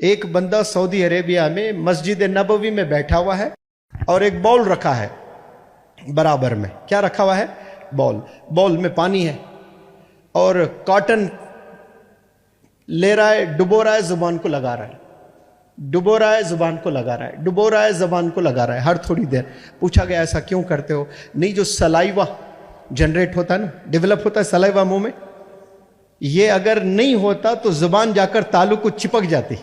ایک بندہ سعودی عربیہ میں مسجد نبوی میں بیٹھا ہوا ہے اور ایک باؤل رکھا ہے برابر میں. کیا رکھا ہوا ہے؟ باؤل میں پانی ہے اور کاٹن لے رہا ہے, ڈبو رہا ہے, زبان کو لگا رہا ہے, ڈبو رہا ہے, زبان کو لگا رہا ہے, ڈبو رہا ہے, زبان کو لگا رہا ہے ہر تھوڑی دیر. پوچھا گیا ایسا کیوں کرتے ہو؟ نہیں, جو سلائیوا جنریٹ ہوتا ہے نا, ڈیولپ ہوتا ہے سلائیوا منہ میں, یہ اگر نہیں ہوتا تو زبان جا کر تالو کو چپک جاتی,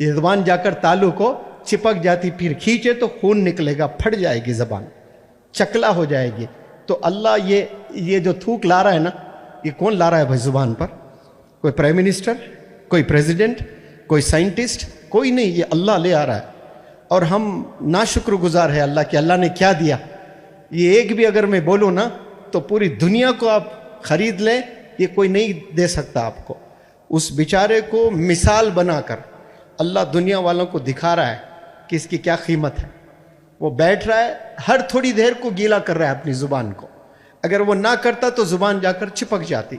یہ زبان جا کر تالو کو چپک جاتی, پھر کھینچے تو خون نکلے گا, پھٹ جائے گی زبان, چکلا ہو جائے گی. تو اللہ یہ جو تھوک لا رہا ہے نا, یہ کون لا رہا ہے بھائی زبان پر؟ کوئی پرائم منسٹر, کوئی پریزیڈنٹ, کوئی سائنٹسٹ, کوئی نہیں, یہ اللہ لے آ رہا ہے. اور ہم ناشکر گزار ہے اللہ کہ اللہ نے کیا دیا. یہ ایک بھی اگر میں بولوں نا تو پوری دنیا کو آپ خرید لیں, یہ کوئی نہیں دے سکتا آپ کو. اس بیچارے کو مثال بنا کر اللہ دنیا والوں کو دکھا رہا ہے کہ اس کی کیا قیمت ہے. وہ بیٹھ رہا ہے, ہر تھوڑی دیر کو گیلا کر رہا ہے اپنی زبان کو, اگر وہ نہ کرتا تو زبان جا کر چپک جاتی.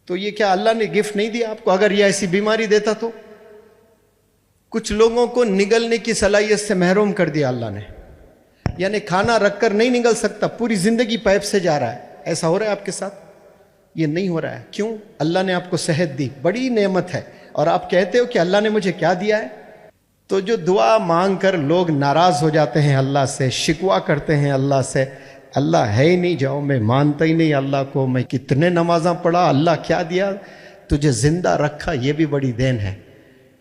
تو یہ کیا اللہ نے گفٹ نہیں دیا آپ کو؟ اگر یہ ایسی بیماری دیتا تو کچھ لوگوں کو نگلنے کی صلاحیت سے محروم کر دیا اللہ نے, یعنی کھانا رکھ کر نہیں نگل سکتا, پوری زندگی پیپ سے جا رہا ہے. ایسا ہو رہا ہے آپ کے ساتھ؟ یہ نہیں ہو رہا ہے. کیوں؟ اللہ نے آپ کو صحت دی, بڑی نعمت ہے, اور آپ کہتے ہو کہ اللہ نے مجھے کیا دیا ہے. تو جو دعا مانگ کر لوگ ناراض ہو جاتے ہیں اللہ سے, شکوہ کرتے ہیں اللہ سے, اللہ ہے ہی نہیں, جاؤ میں مانتا ہی نہیں اللہ کو, میں کتنے نمازاں پڑھا, اللہ کیا دیا, تجھے زندہ رکھا یہ بھی بڑی دین ہے,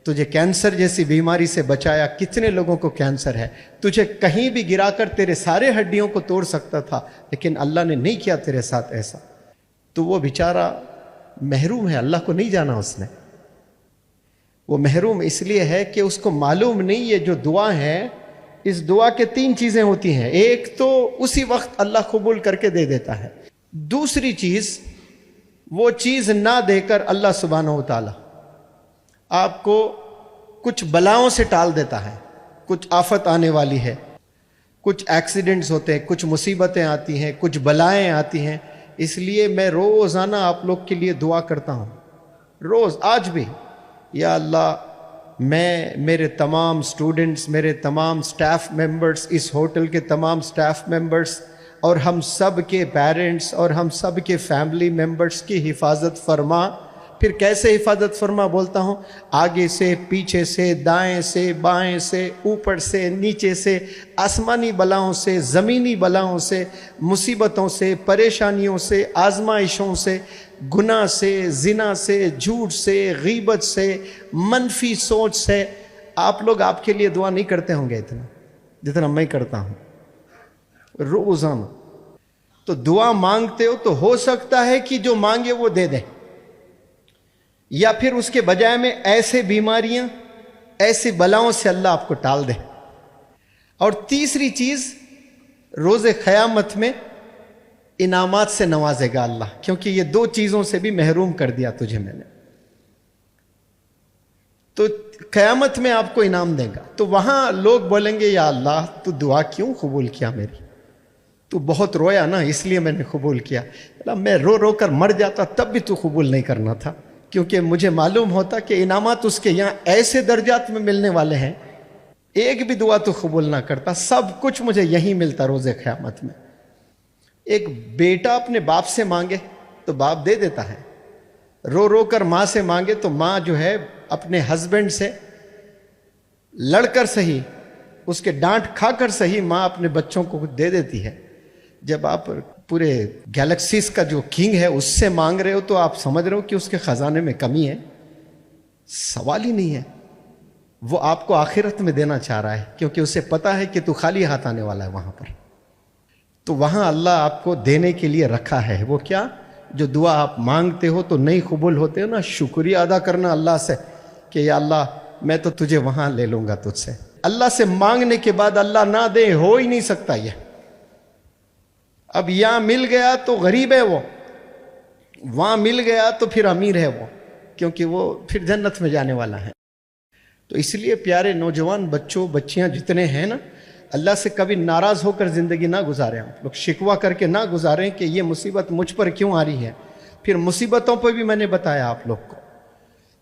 تجھے کینسر جیسی بیماری سے بچایا, کتنے لوگوں کو کینسر ہے, تجھے کہیں بھی گرا کر تیرے سارے ہڈیوں کو توڑ سکتا تھا لیکن اللہ نے نہیں کیا تیرے ساتھ ایسا. تو وہ بیچارہ محروم ہے, اللہ کو نہیں جانا اس نے. وہ محروم اس لیے ہے کہ اس کو معلوم نہیں یہ جو دعا ہے, اس دعا کے 3 چیزیں ہوتی ہیں. ایک تو اسی وقت اللہ قبول کر کے دے دیتا ہے, دوسری چیز وہ چیز نہ دے کر اللہ سبحانہ و تعالی آپ کو کچھ بلاؤں سے ٹال دیتا ہے. کچھ آفت آنے والی ہے, کچھ ایکسیڈنٹس ہوتے ہیں, کچھ مصیبتیں آتی ہیں, کچھ بلائیں آتی ہیں. اس لیے میں روزانہ آپ لوگ کے لیے دعا کرتا ہوں, روز, آج بھی. یا اللہ, میں, میرے تمام سٹوڈنٹس, میرے تمام سٹاف ممبرز, اس ہوٹل کے تمام سٹاف ممبرز, اور ہم سب کے پیرنٹس, اور ہم سب کے فیملی ممبرز کی حفاظت فرما. پھر کیسے حفاظت فرما بولتا ہوں؟ آگے سے, پیچھے سے, دائیں سے, بائیں سے, اوپر سے, نیچے سے, آسمانی بلاؤں سے, زمینی بلاؤں سے, مصیبتوں سے, پریشانیوں سے, آزمائشوں سے, گناہ سے, زنا سے, جھوٹ سے, غیبت سے, منفی سوچ سے. آپ لوگ آپ کے لیے دعا نہیں کرتے ہوں گے اتنا جتنا میں کرتا ہوں روزانہ. تو دعا مانگتے ہو تو ہو سکتا ہے کہ جو مانگے وہ دے دیں, یا پھر اس کے بجائے میں ایسے بیماریاں, ایسے بلاؤں سے اللہ آپ کو ٹال دے. اور تیسری چیز, روز قیامت میں انعامات سے نوازے گا اللہ, کیونکہ یہ 2 چیزوں سے بھی محروم کر دیا تجھے میں نے, تو قیامت میں آپ کو انعام دے گا. تو وہاں لوگ بولیں گے یا اللہ تو دعا کیوں قبول کیا میری, تو بہت رویا نا اس لیے میں نے قبول کیا. اللہ, میں رو رو کر مر جاتا تب بھی تو قبول نہیں کرنا تھا, کیونکہ مجھے معلوم ہوتا کہ انعامات اس کے یہاں ایسے درجات میں ملنے والے ہیں, ایک بھی دعا تو قبول نہ کرتا, سب کچھ مجھے یہیں ملتا روز قیامت میں. ایک بیٹا اپنے باپ سے مانگے تو باپ دے دیتا ہے, رو رو کر ماں سے مانگے تو ماں جو ہے اپنے ہسبینڈ سے لڑ کر صحیح, اس کے ڈانٹ کھا کر صحیح, ماں اپنے بچوں کو دے دیتی ہے. جب آپ پورے گیلیکسیز کا جو کنگ ہے اس سے مانگ رہے ہو تو آپ سمجھ رہے ہو کہ اس کے خزانے میں کمی ہے؟ سوال ہی نہیں ہے. وہ آپ کو آخرت میں دینا چاہ رہا ہے, کیونکہ اسے پتا ہے کہ تو خالی ہاتھ آنے والا ہے وہاں پر. تو وہاں اللہ آپ کو دینے کے لیے رکھا ہے. وہ کیا؟ جو دعا آپ مانگتے ہو تو نہیں قبول ہوتے ہو نا, شکریہ ادا کرنا اللہ سے کہ یا اللہ میں تو تجھے وہاں لے لوں گا تجھ سے. اللہ سے مانگنے کے بعد اللہ نہ دے, ہو ہی نہیں سکتا یہ. اب یہاں مل گیا تو غریب ہے وہ, وہاں مل گیا تو پھر امیر ہے وہ, کیونکہ وہ پھر جنت میں جانے والا ہے. تو اس لیے پیارے نوجوان بچوں, بچیاں جتنے ہیں نا, اللہ سے کبھی ناراض ہو کر زندگی نہ گزاریں. آپ لوگ شکوہ کر کے نہ گزاریں کہ یہ مصیبت مجھ پر کیوں آ رہی ہے. پھر مصیبتوں پہ بھی میں نے بتایا آپ لوگ کو